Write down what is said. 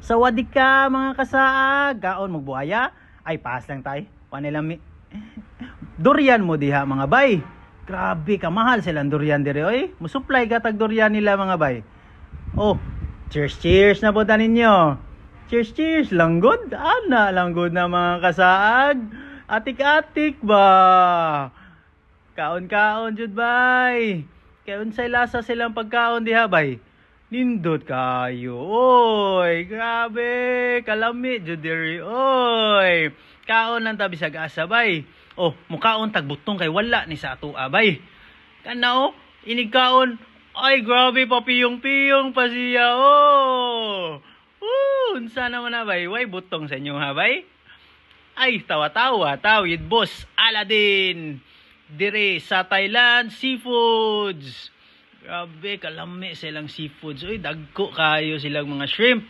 Sawadik ka mga kasaag, kaon magbuhaya. Ay pass lang tay. Panila mi durian mo diha mga bay. Grabe ka mahal silang durian dire oy. Musupply ka tag durian nila mga bay. Oh, cheers cheers na po ta ninyo. Cheers cheers langgod. Ana langgod na mga kasaag. Atik-atik ba? Kaon-kaon jud bay. Kay unsay lasa silang pagkaon diha bay? Nindot kayo. Oy, grabe. Kalami jud diri. Oy. Kaon lang ta bisag asa bay. Oh, mukaon tagbutong kay wala ni sa ato abay. Kana oh, inig kaon. Ay, grabe papiyong-piyong pa siya. Oh. Unsa naman na bay? Way butong sa inyo ha bay? Ay, tawa-tawa, tawid boss Aladdin. Dire sa Thailand Seafoods. Grabe, kalami silang seafoods. Uy, dagko kayo silang mga shrimp.